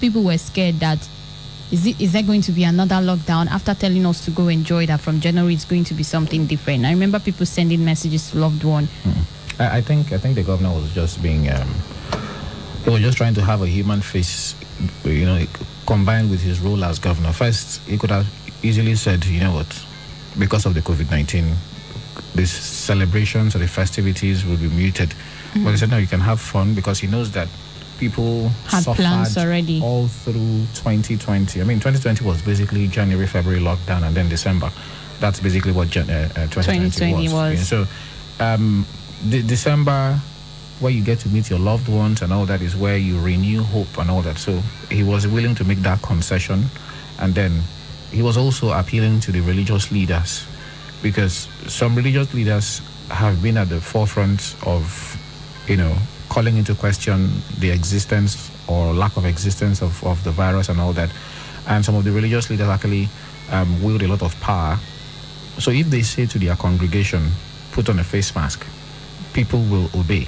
People were scared that is there going to be another lockdown after telling us to go enjoy that from January it's going to be something different. I remember people sending messages to loved one. I think the governor was just being he was just trying to have a human face, combined with his role as governor. First, he could have easily said, you know what, because of the COVID-19, these celebrations or the festivities will be muted. But he said, no, you can have fun, because he knows that people had plans already all through 2020. I mean, 2020 was basically January, February lockdown, and then December. That's basically what 2020 was. So, December, where you get to meet your loved ones and all that, is where you renew hope and all that. So he was willing to make that concession. And then he was also appealing to the religious leaders, because some religious leaders have been at the forefront of, calling into question the existence or lack of existence of the virus and all that. And some of the religious leaders actually wield a lot of power. So if they say to their congregation, put on a face mask, people will obey,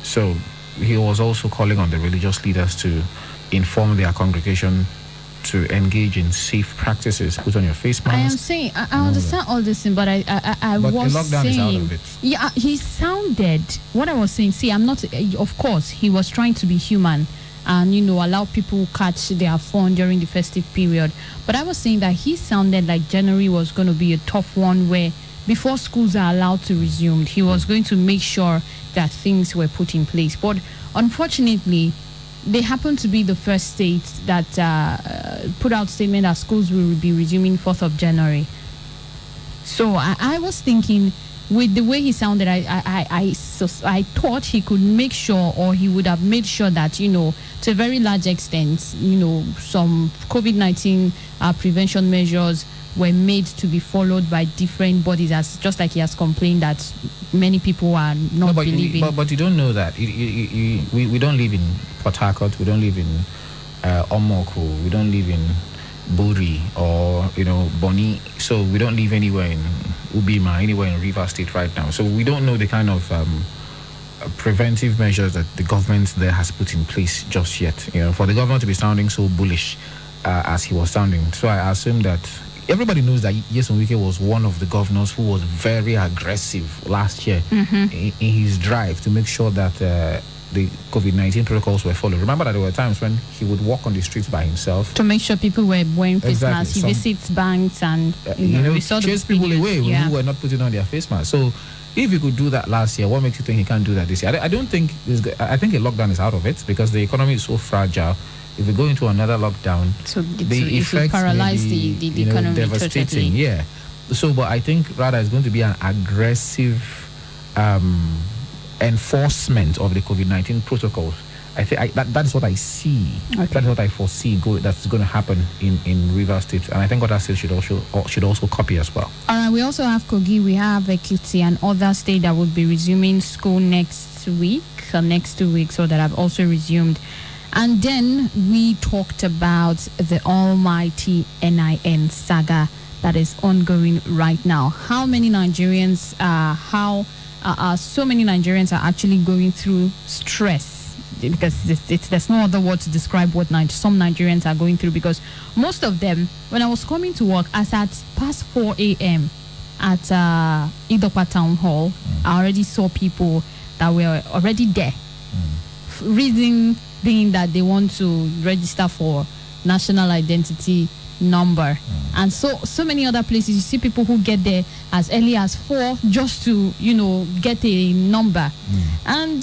So he was also calling on the religious leaders to inform their congregation to engage in safe practices. Put on your face mask. I am saying, I understand all this, but I but was the lockdown saying, is out of it. Yeah, he sounded, what I was saying, I'm not, of course, he was trying to be human and, allow people catch their fun during the festive period. But I was saying that he sounded like January was going to be a tough one, where before schools are allowed to resume, he was going to make sure that things were put in place. But unfortunately, they happen to be the first state that put out statement that schools will be resuming 4th of January. So I was thinking, with the way he sounded, I thought he could make sure, or he would have made sure that, to a very large extent, some COVID-19 prevention measures were made to be followed by different bodies, as just like he has complained that many people are not believing. But you don't know that. We don't live in Port Harcourt, we don't live in Omoko, we don't live in Bori or Boni, so we don't live anywhere in Ubima, anywhere in Rivers State right now. So we don't know the kind of preventive measures that the government there has put in place just yet. For the government to be sounding so bullish as he was sounding, so I assume that everybody knows that Nyesom Wike was one of the governors who was very aggressive last year in his drive to make sure that the COVID-19 protocols were followed. Remember that there were times when he would walk on the streets by himself to make sure people were wearing face masks. He visits banks and we saw chase people away who were not putting on their face masks. So if he could do that last year, what makes you think he can't do that this year? I don't think I think a lockdown is out of it, because the economy is so fragile. If we go into another lockdown, so the effects will paralyze the economy devastating. Totally. Yeah. So, but I think rather it's going to be an aggressive enforcement of the COVID-19 protocols. I think that is what I see. Okay. That is what I foresee that's going to happen in Rivers State, and I think other states should also copy as well. All right. We also have Kogi, we have Ekiti, and other states that would be resuming school next week or next 2 weeks, so that have also resumed. And then we talked about the almighty NIN saga that is ongoing right now. How many Nigerians, so many Nigerians are actually going through stress, because there's no other word to describe what some Nigerians are going through, because most of them, when I was coming to work, as at past 4 a.m. at Idokwa Town Hall, I already saw people that were already there. Reason being that they want to register for national identity number. And so many other places, you see people who get there as early as 4 just to, get a number. And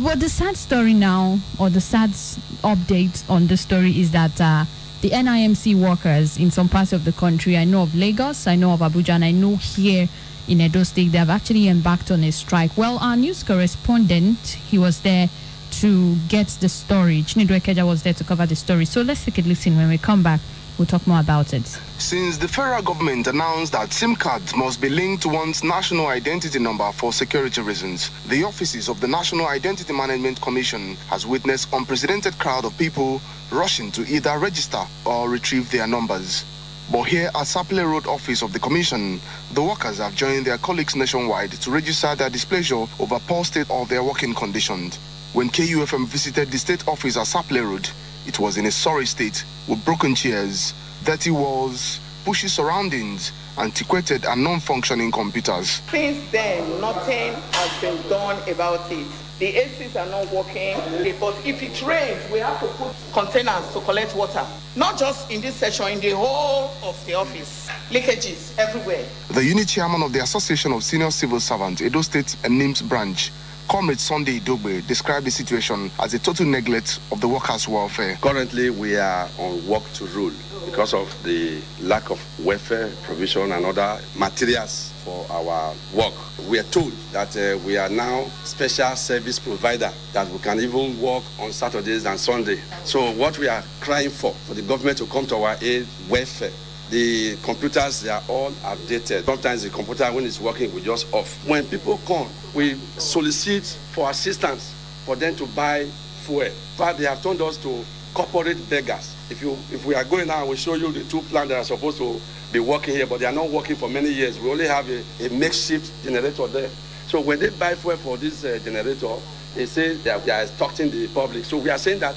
but the sad story now, or the sad update on the story, is that the NIMC workers in some parts of the country, I know of Lagos, I know of Abuja, and I know here in Edo State, they have actually embarked on a strike. Well, our news correspondent, he was there to get the story. Chinedu Ekeja was there to cover the story. So let's take a listen. When we come back, we'll talk more about it. Since the federal government announced that SIM cards must be linked to one's national identity number for security reasons, the offices of the National Identity Management Commission has witnessed unprecedented crowd of people rushing to either register or retrieve their numbers. But here at Sapele Road office of the Commission, the workers have joined their colleagues nationwide to register their displeasure over poor state of their working conditions. When KUFM visited the state office at Sapele Road, It was in a sorry state with broken chairs, dirty walls, bushy surroundings, antiquated and non-functioning computers. Since then, nothing has been done about it. The ACs are not working, but if it rains, we have to put containers to collect water. Not just in this section, in the whole of the office. Leakages everywhere. The unit chairman of the Association of Senior Civil Servants, Edo State and NIMS branch, Comrade Sunday Idogbe, described the situation as a total neglect of the workers' welfare. Currently, we are on work to rule because of the lack of welfare provision and other materials for our work. We are told that we are now special service provider, that we can even work on Saturdays and Sundays. So what we are crying for the government to come to our aid, welfare. The computers, they are all outdated. Sometimes the computer, when it's working, we just off. When people come, we solicit for assistance for them to buy fuel. But they have turned us to corporate beggars. If we are going now, we'll show you the two plants that are supposed to be working here, but they are not working for many years. We only have a makeshift generator there. So when they buy fuel for this generator, they say that they are extorting the public. So we are saying that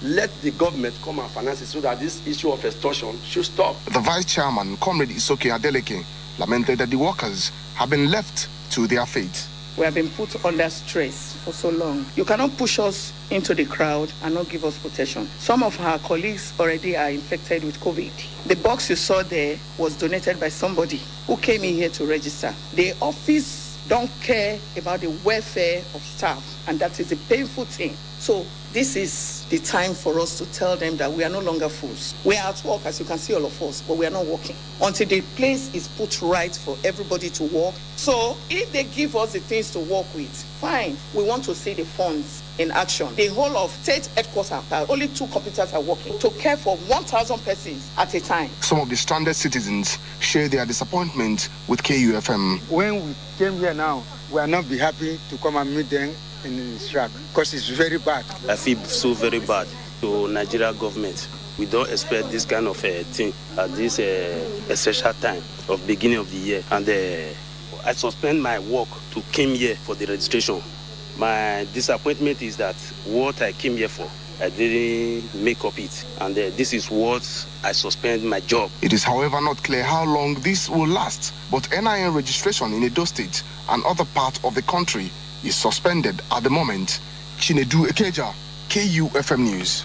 let the government come and finance it so that this issue of extortion should stop. The vice chairman, Comrade Isoke Adeleke, lamented that the workers have been left to their fate. We have been put under stress for so long. You cannot push us into the crowd and not give us protection. Some of our colleagues already are infected with COVID. The box you saw there was donated by somebody who came in here to register. The office don't care about the welfare of staff, and that is a painful thing. So this is the time for us to tell them that we are no longer fools. We are at work, as you can see, all of us, but we are not working until the place is put right for everybody to work. So if they give us the things to work with, fine. We want to see the funds in action. The whole of state headquarters, only 2 computers are working to care for 1,000 persons at a time. Some of the stranded citizens share their disappointment with KUFM. When we came here now, we are not be happy to come and meet them in the strike because it's very bad. I feel so very bad to Nigeria government. We don't expect this kind of thing at this essential time of beginning of the year. And I suspend my work to came here for the registration. My disappointment is that what I came here for, I didn't make up it. And this is what I suspend my job. It is, however, not clear how long this will last. But NIN registration in Edo State and other parts of the country is suspended at the moment. Chinedu Ekeja, KUFM News.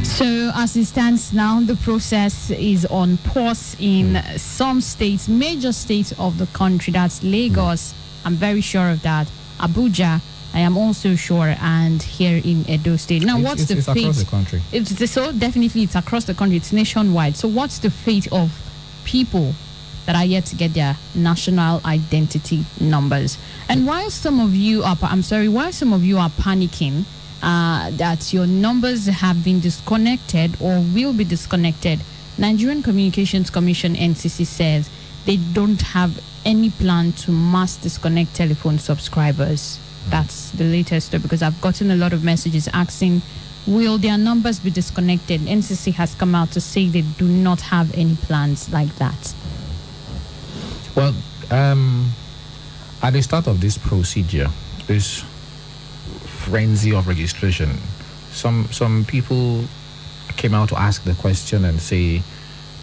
So as it stands now, the process is on pause in some states, major states of the country. That's Lagos, I'm very sure of that. Abuja, I am also sure, and here in Edo State. Now, what's the fate? It's across the country. So definitely it's across the country. It's nationwide. So what's the fate of people that are yet to get their national identity numbers? And while some of you are panicking that your numbers have been disconnected or will be disconnected, Nigerian Communications Commission (NCC) says they don't have any plan to mass disconnect telephone subscribers. That's the latest, because I've gotten a lot of messages asking, will their numbers be disconnected? NCC has come out to say they do not have any plans like that. Well, at the start of this procedure, this frenzy of registration, some people came out to ask the question and say,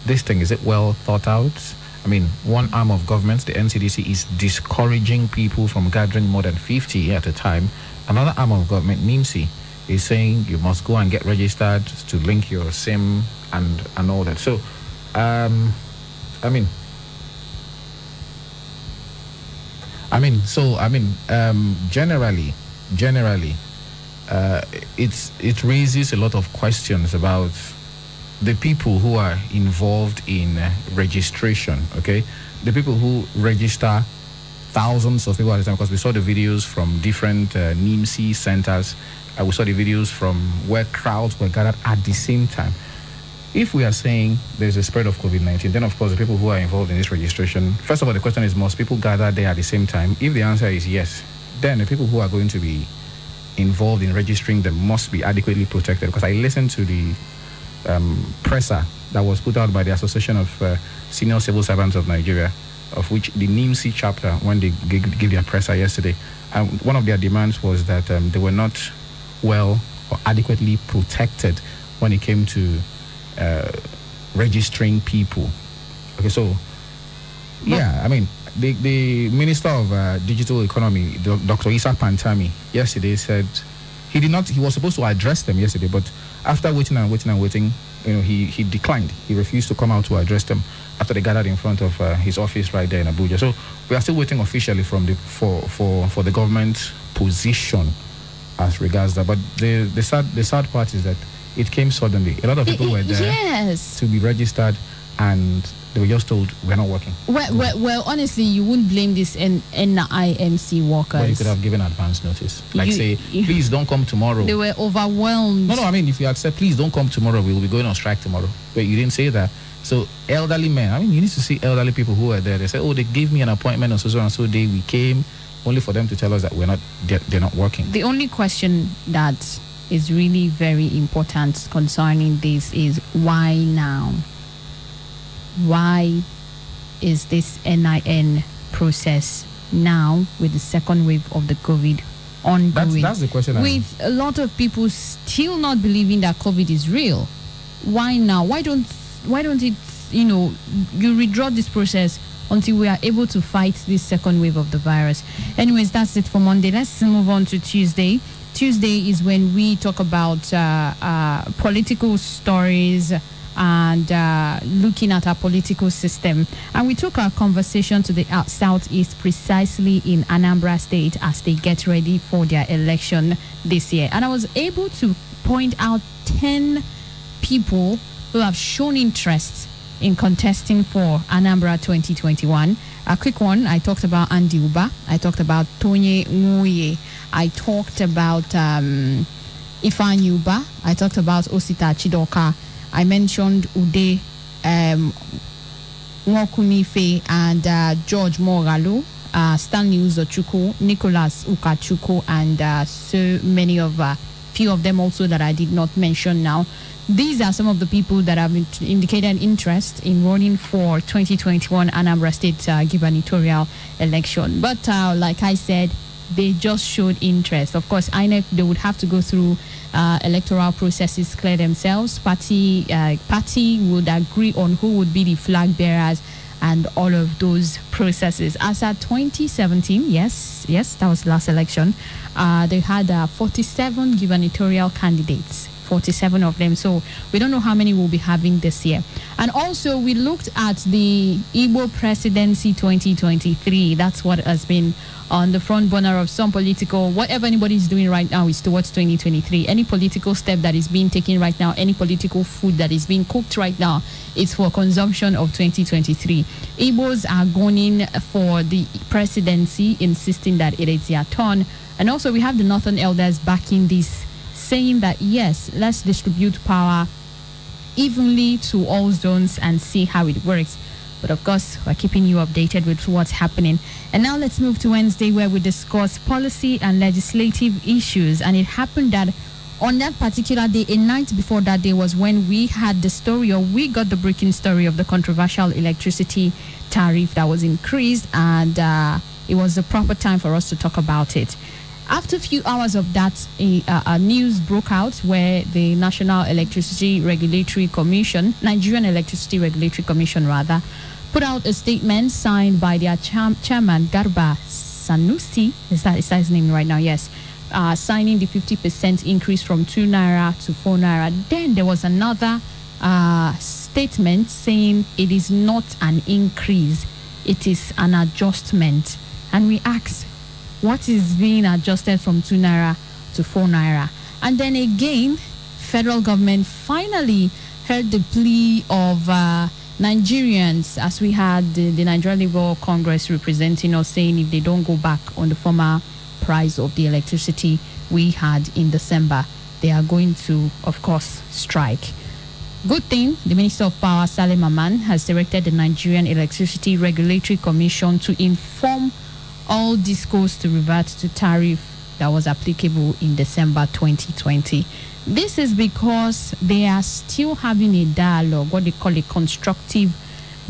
this thing, is it well thought out? I mean, one arm of government, the NCDC, is discouraging people from gathering more than 50 at a time. Another arm of government, NIMSI, is saying you must go and get registered to link your SIM and all that. So, generally, it raises a lot of questions about the people who are involved in registration, okay? The people who register thousands of people at a time, because we saw the videos from different NIMSI centers. We saw the videos from where crowds were gathered at the same time. If we are saying there's a spread of COVID-19, then of course the people who are involved in this registration, first of all, the question is, must people gather there at the same time? If the answer is yes, then the people who are going to be involved in registering them must be adequately protected. Because I listened to the presser that was put out by the Association of Senior Civil Servants of Nigeria, of which the NIMSI chapter, when they gave their presser yesterday, one of their demands was that they were not well or adequately protected when it came to registering people. Okay, so I mean, the Minister of Digital Economy, Dr. Isa Pantami, yesterday said he was supposed to address them yesterday, but after waiting, he declined. He refused to come out to address them after they gathered in front of his office right there in Abuja. So we are still waiting officially for the government position as regards that. But the sad part is that it came suddenly. A lot of people were there to be registered, and they were just told we're not working. Well, honestly, you wouldn't blame this NIMC workers. But you could have given advance notice, please don't come tomorrow. They were overwhelmed. No, I mean, if you accept, please don't come tomorrow. We will be going on strike tomorrow. But you didn't say that. So elderly men, I mean, you need to see elderly people who are there. They say, oh, they gave me an appointment on so and so day. We came, only for them to tell us that they're not working. The only question that is really very important concerning this is why now? Why is this NIN process now with the second wave of the COVID ongoing? That's the question. With a lot of people still not believing that COVID is real. Why now? Why don't it, you redraw this process until we are able to fight this second wave of the virus? Anyways, that's it for Monday. Let's move on to Tuesday. Tuesday is when we talk about political stories and looking at our political system. And we took our conversation to the southeast, precisely in Anambra State, as they get ready for their election this year. And I was able to point out 10 people who have shown interest in contesting for Anambra 2021. A quick one, I talked about Andy Uba, I talked about Tonye Nwoye, I talked about Ifeanyi Uba, I talked about Osita Chidoka, I mentioned Ude Nwokunife and George Moghalu, Stanley Uzochukwu, Nicholas Ukachukwu, and so many of few of them also that I did not mention now. These are some of the people that have indicated interest in running for 2021 Anambra State gubernatorial election. But like I said, they just showed interest. Of course, INEC, they would have to go through electoral processes, clear themselves. Party would agree on who would be the flag bearers and all of those processes. As at 2017, yes, that was the last election, they had 47 gubernatorial candidates. 47 of them. So we don't know how many we'll be having this year. And also we looked at the Igbo presidency 2023. That's what has been on the front burner of some political, whatever anybody is doing right now is towards 2023. Any political step that is being taken right now, any political food that is being cooked right now, it's for consumption of 2023. Igbos are going for the presidency, insisting that it is their turn. And also we have the Northern Elders backing this, saying that yes, let's distribute power evenly to all zones and see how it works. But of course, we're keeping you updated with what's happening. And now let's move to Wednesday, where we discuss policy and legislative issues. And it happened that on that particular day, a night before that day, was when we had the story, or we got the breaking story of the controversial electricity tariff that was increased, and it was the proper time for us to talk about it. After a few hours of that, news broke out where the National Electricity Regulatory Commission, Nigerian Electricity Regulatory Commission rather, put out a statement signed by their chairman, Garba Sanusi. Is that his name right now? Yes. Signing the 50% increase from 2 naira to 4 naira. Then there was another statement saying it is not an increase, it is an adjustment. And we asked, what is being adjusted from 2 naira to 4 naira? And then again, federal government finally heard the plea of Nigerians, as we had the Nigerian Labour Congress representing us, saying if they don't go back on the former price of the electricity we had in December, they are going to, of course, strike. Good thing, the Minister of Power, Salim Aman, has directed the Nigerian Electricity Regulatory Commission to inform all discos to revert to tariff that was applicable in December 2020. This is because they are still having a dialogue, what they call a constructive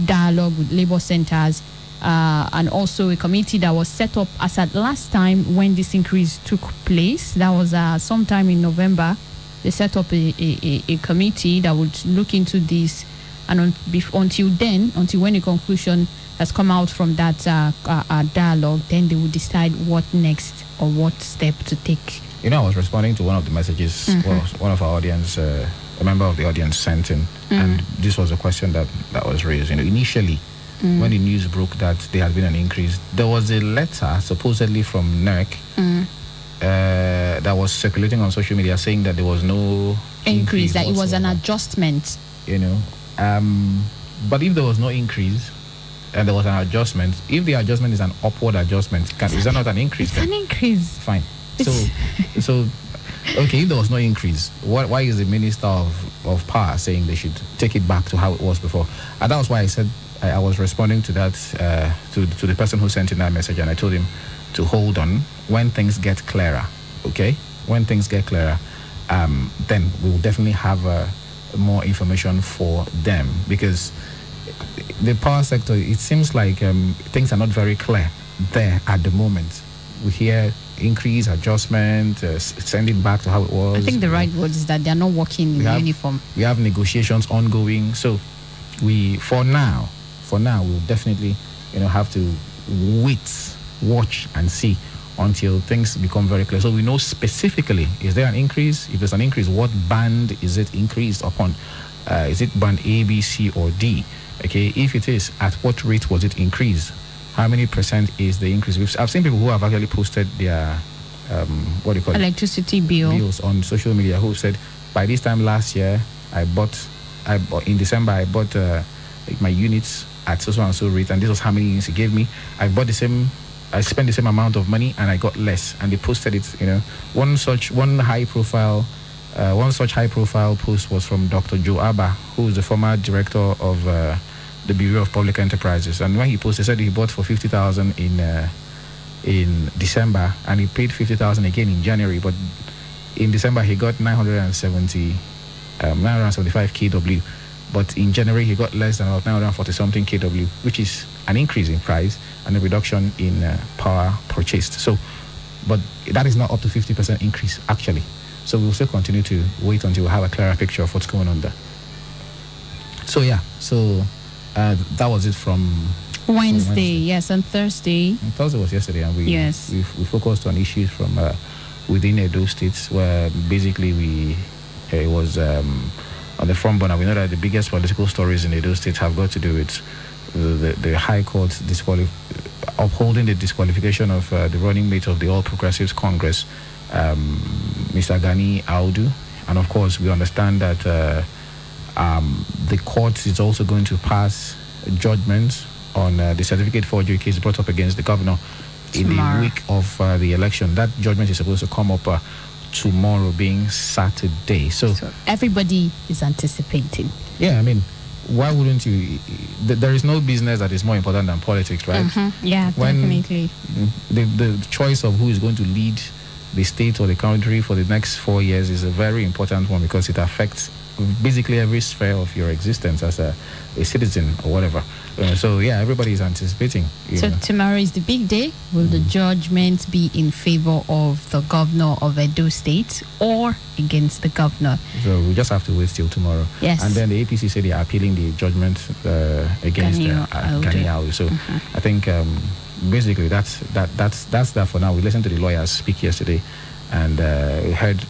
dialogue with labor centers, and also a committee that was set up as at last time when this increase took place. That was sometime in November. They set up a committee that would look into this, and until when a conclusion has come out from that dialogue, then they will decide what next or what step to take. You know, I was responding to one of the messages one of our audience, a member of the audience sent in, and this was a question that was raised. You know, initially, when the news broke that there had been an increase, there was a letter supposedly from NERC that was circulating on social media saying that there was no increase, that it was an adjustment. You know, but if there was no increase and there was an adjustment, if the adjustment is an upward adjustment, is that not an increase? It's an increase. Fine. So okay, if there was no increase, why is the Minister of Power saying they should take it back to how it was before? And that was why I said I was responding to that to the person who sent in that message, and I told him to hold on when things get clearer. Okay, when things get clearer, then we will definitely have more information for them, because the power sector, it seems like things are not very clear there at the moment. We hear increase, adjustment, send it back to how it was. I think the right word is that they are not working in uniform. We have negotiations ongoing, so for now we'll definitely have to wait, watch and see until things become very clear, so we know specifically, is there an increase? If there's an increase, what band is it increased upon? Is it band A, B, C or D? Okay, if it is, at what rate was it increased? How many percent is the increase? I've seen people who have actually posted their electricity bills on social media, who said, by this time last year, in December I bought my units at so and so rate, and this was how many units it gave me. I spent the same amount of money and I got less, and they posted it. One such high profile post was from Dr. Joe Abba, who is the former director of the Bureau of Public Enterprises, and when he posted, he said he bought for 50,000 in December, and he paid 50,000 again in January, but in December he got 975 kW, but in January he got less than about 940 something kW, which is an increase in price and a reduction in power purchased. So, but that is not up to 50% increase actually. So we'll still continue to wait until we have a clearer picture of what's going on there. So that was it from Wednesday. Yes, and Thursday. And Thursday was yesterday, and we focused on issues from within Edo States, where basically it was on the front burner. We know that the biggest political stories in Edo State have got to do with the High Court upholding the disqualification of the running mate of the All Progressives Congress, Mr. Gani Audu, and of course we understand that the court is also going to pass judgments on the certificate forgery case brought up against the governor in the week of the election. That judgment is supposed to come up tomorrow, being Saturday. So everybody is anticipating. Yeah, I mean, why wouldn't you? There is no business that is more important than politics, right? Yeah, definitely. The choice of who is going to lead the state or the country for the next 4 years is a very important one, because it affects basically every sphere of your existence as a citizen or whatever. So yeah, everybody is anticipating. So tomorrow is the big day. Will the judgment be in favor of the governor of Edo State or against the governor? So we just have to wait till tomorrow. Yes. And then the APC said they are appealing the judgment against Gani Audu. So I think basically that's that for now. We listened to the lawyers speak yesterday, and we heard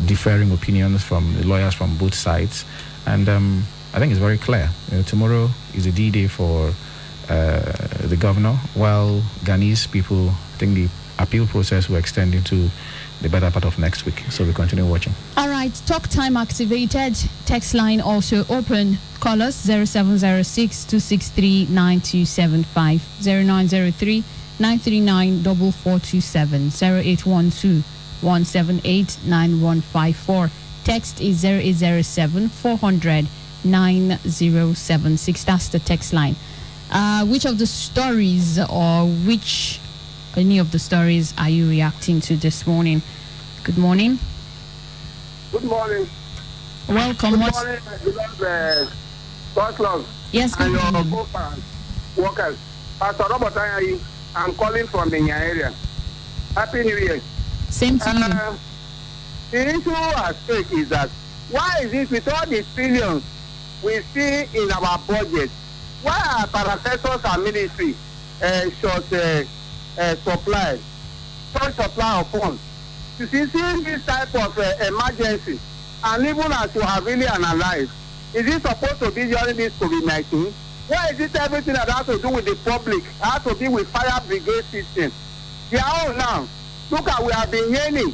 differing opinions from the lawyers from both sides, and I think it's very clear. Tomorrow is a D-Day for the governor, while Ghanaian people, I think the appeal process will extend into the better part of next week. So we continue watching. All right, talk time activated. Text line also open. Call us 0706 263 9275, 0903 939 4427, 0812 178 9154. Text is 0807 400 9076. That's the text line. Which of the stories or which any of the stories are you reacting to this morning? Good morning. Good morning. Welcome. Good morning, Club. Yes, good and morning. your workers. Pastor Robert Ayayi. I'm calling from the area. Happy New Year. Same to you. The issue at stake is that why is it with all the billions we see in our budget, why are parastatals and ministry short supply of funds? You see, seeing this type of emergency, and even as you have really analyzed, is it supposed to be during this COVID-19? Why is it everything that has to do with the public has to be with fire brigade system? They are all now. Look at, we have been hearing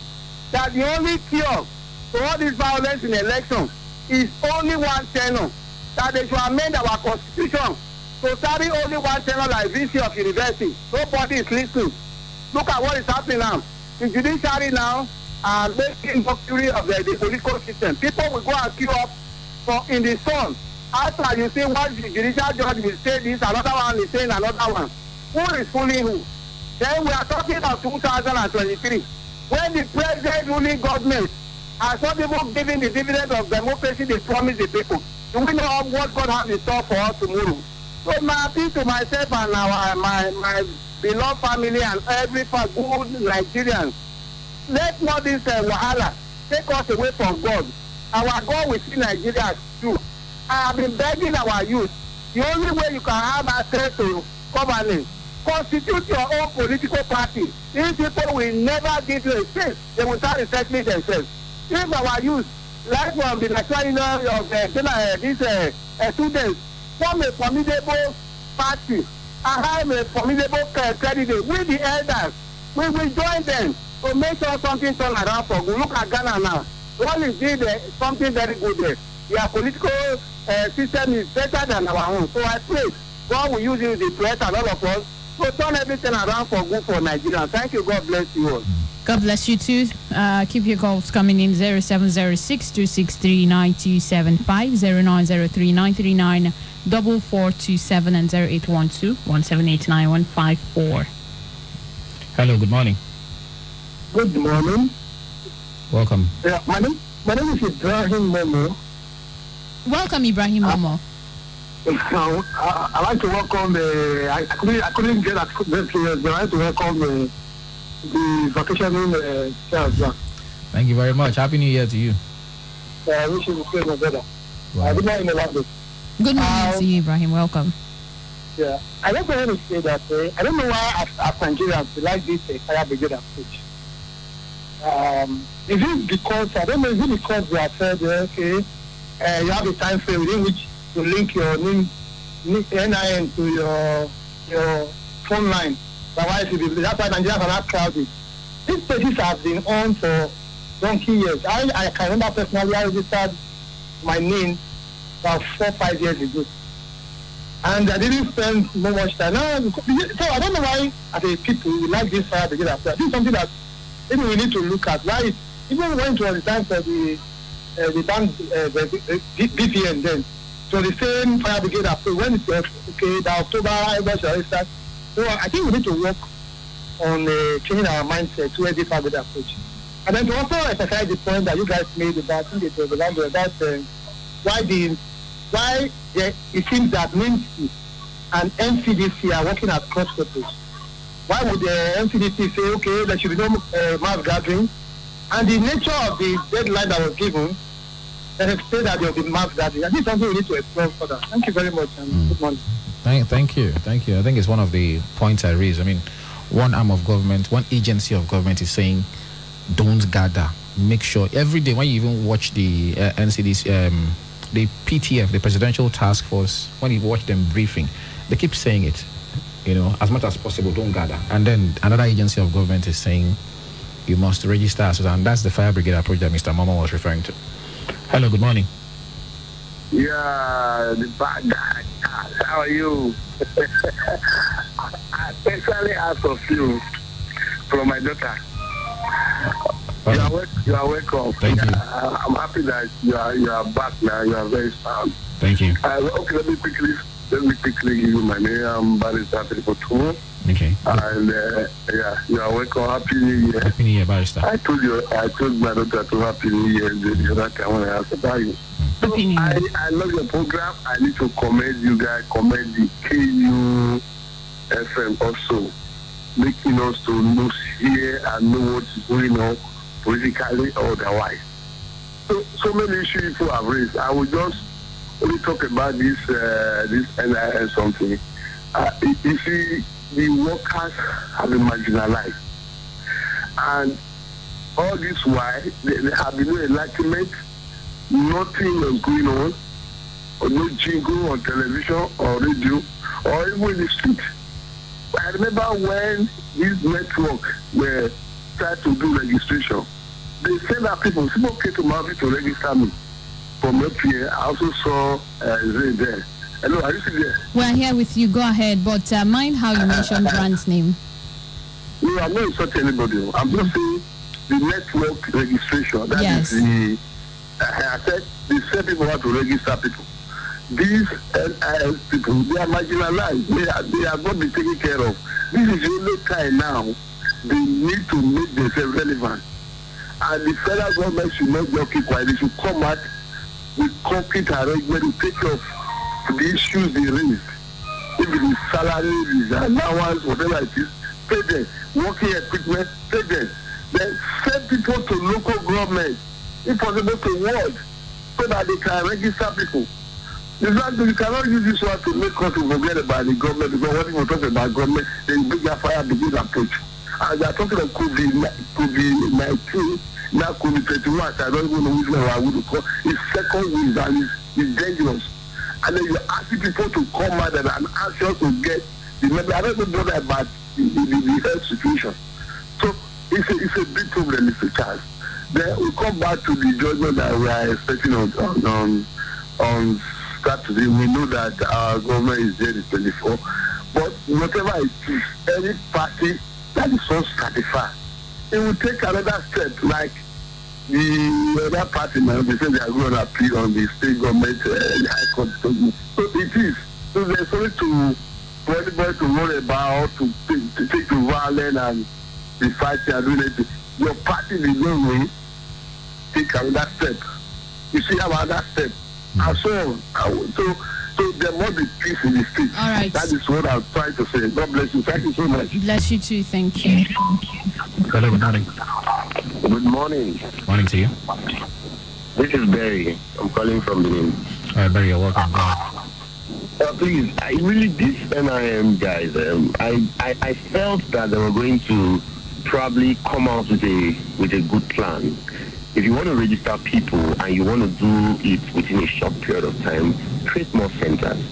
that the only cure to all this violence in election is only one tenor. That they should amend our constitution to carry only one tenor like VC of university. Nobody is listening. Look at what is happening now. The judiciary now are making mockery of the political system. People will go and queue up in the sun. After you see what the judicial judge will say this, another one is saying another one. Who is fooling who? Then we are talking about 2023. When the present ruling government has not even given the dividend of democracy they promised the people. Do we know what God has in store for us tomorrow? So my appeal to myself and my beloved family and every good Nigerians, let not this wahala take us away from God. Our God will see Nigeria too. I have been begging our youth, the only way you can have access to governance, constitute your own political party. These people will never give you a space. They will start resettling themselves. If our youth, like from the National Union of these students, form a formidable party and have a formidable candidate with the elders, we will join them to make sure something turn around for good. Look at Ghana now. What is did something very good there. Their political system is better than our own. So I pray God will use you, the press and all of us, to turn everything around for good for Nigeria. Thank you. God bless you all. God bless you too. Keep your calls coming in 0706 263 9275, 0903 939 4427 and 0812 1789154. Hello, good morning. Good morning. Welcome. Yeah, my name is Ibrahim Momo. Welcome, Ibrahim Momo. I like to welcome I couldn't get that serious, but I like to welcome the vacationing sales. Thank you very much. Happy New Year to you. I wish you the same, my brother. Wow. Good morning, Elaborate. Good morning to you, Ibrahim. Welcome. Yeah, I just want to say that I don't know why as Nigerians we like this fire brigade approach. Is it because I don't know? Is it because they have said okay, you have a time frame within which to link your NIN to your phone line? That's why Nigerians are not crowded. These places have been on for donkey years. I can remember personally I registered my NIN about 4-5 years ago. And I didn't spend so much time. So I don't know why, as a people, we like this fire brigade approach. This is something that maybe we need to look at. Why, even when it was the time for the bank, the BPN then, so the same fire brigade approach, when it was, okay, the October, everybody should start. So I think we need to work on changing our mindset towards this fire brigade approach. And then to also emphasize the point that you guys made about, I think it was about why it seems that NIMC and NCDC are working at cross purposes. Why would the NCDC say, okay, there should be no mass gathering, and the nature of the deadline that was given, they have said that there will be mass gathering. I think something we need to explore further. Thank you very much, and good morning. Thank you. I think it's one of the points I raised. I mean, one arm of government, one agency of government is saying, don't gather. Make sure every day when you even watch the NCDC, the PTF, the Presidential Task Force, when you watch them briefing, they keep saying it, as much as possible, don't gather. And then another agency of government is saying, you must register as well. And that's the fire brigade approach that Mr. Momo was referring to. Hello, good morning. Yeah, the bad guy. How are you? I especially ask of you from my daughter. You are welcome. Thank you. I'm happy that you are back now. You are very sound. Thank you. Okay, let me quickly give you my name. I'm Barrister Tripotumo. Okay. And you are welcome. Happy New Year. Happy New Year, Barrister. I told my daughter to Happy New Year the other time when I asked about you. I love your program. I need to commend you guys, commend the KU FM also, making us to know, hear and know what is going on politically or otherwise. So many issues people have raised. I will just only talk about this NIN something. You see, the workers have been marginalized, and all this while there have been no enlightenment, nothing was going on, or no jingle on television or radio or even in the street. I remember when this network were tried to do registration, they said that people came to Mavi to register me from up here. I also saw Zay there. Hello, are you still there? We're here with you. Go ahead, but mind how you mentioned Grant's name. No, I'm not insulting anybody. I'm just saying the network registration. That is the. I said they said people have to register people. These NIS people, they are marginalized. They are not being taken care of. This is the only time now they need to make themselves relevant. And the federal government should not just keep quiet. They should come out with concrete arrangement to take care of the issues they raise. If it is salary, it is allowance, whatever it is, pay them. Working equipment, pay them. Then send people to local government, if possible to ward, so that they can register people. In fact, you cannot use this one to make us forget about the government, because when people talk about government, they bring a fire begin approach. And they are talking of COVID-19, now COVID-21, I don't even know which one I would call. It's second wave and it's dangerous. And then you're asking people to come out and anxious to get the member. I don't know bother about the health situation. So it's a big problem, Mr. Charles. Then we come back to the judgment that we are expecting on Saturday. We know that our government is there the 24. But whatever it is, any party that is so stratified, it will take another step, like the other party now, they say they are going to appeal on the state government, the high court. So it is. So there's only for anybody to worry about, to take to violence and be fighting and doing it. Your party did not way take another step. You see another step. And so on. So there must be peace in the state. All right. That is what I'm trying to say. God bless you. Thank you so much. Bless you too. Thank you. Hello, good morning. Good morning. Morning to you. This is Barry. I'm calling from Benin. All right, Barry, you're welcome. Please, these NIM guys, I felt that they were going to probably come out with a good plan. If you want to register people and you want to do it within a short period of time, create more centers.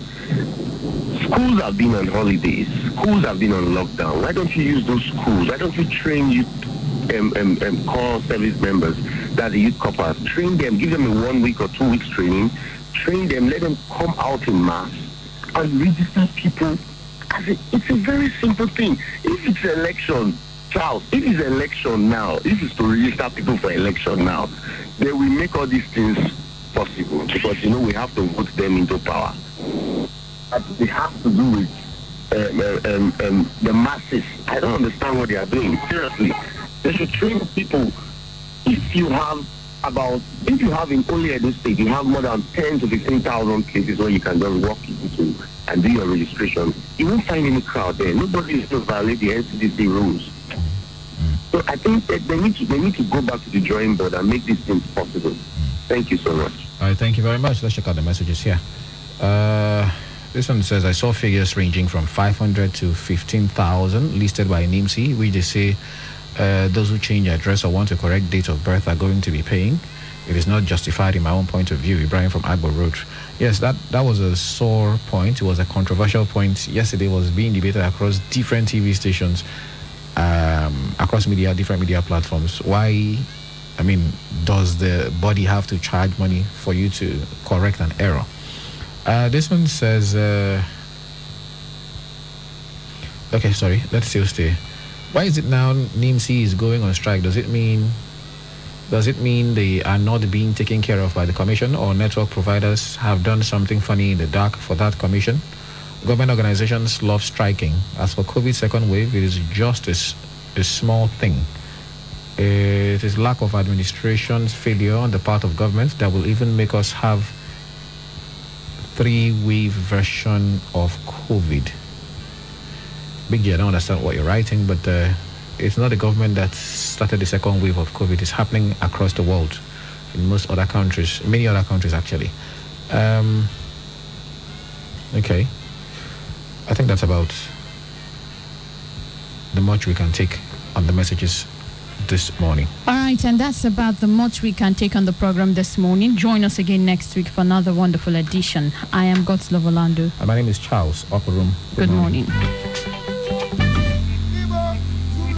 Schools have been on holidays. Schools have been on lockdown. Why don't you use those schools? Why don't you train youth core service members, that the youth corpers? Train them, give them a 1 week or 2 weeks training. Train them, let them come out in mass and register people. It's a very simple thing. If it's election, Charles, if it's election now, if it's to register people for election now, then we make all these things possible, because we have to vote them into power. But they have to do with the masses. I don't understand what they are doing. Seriously, they should train people. If you have in only Edo State, you have more than 10 to 15,000 places where you can just walk into and do your registration. You won't find any crowd there. Nobody is going to violate the NCDC rules. So I think that they need to go back to the drawing board and make these things possible. Thank you so much. All right, thank you very much. Let's check out the messages here. This one says, I saw figures ranging from 500 to 15,000 listed by NIMC, which they say those who change address or want to correct date of birth are going to be paying. It is not justified in my own point of view. Ibrahim from Agbo Road. Yes, that was a sore point. It was a controversial point. Yesterday was being debated across different TV stations, across different media platforms. Why, does the body have to charge money for you to correct an error? This one says, okay, sorry, let's still stay. Why is it now NIMC is going on strike? Does it mean they are not being taken care of by the commission, or network providers have done something funny in the dark for that commission? Government organizations love striking. As for COVID second wave, it is just a small thing. It is lack of administration's failure on the part of government that will even make us have 3-wave version of COVID. Big G, I don't understand what you're writing, but it's not the government that started the second wave of COVID. It's happening across the world, in most other countries, many other countries actually. Okay. I think that's about the much we can take on the messages this morning. All right, and that's about the much we can take on the program this morning. Join us again next week for another wonderful edition. I am God's Love Orlando. My name is Charles Oporum. Good morning.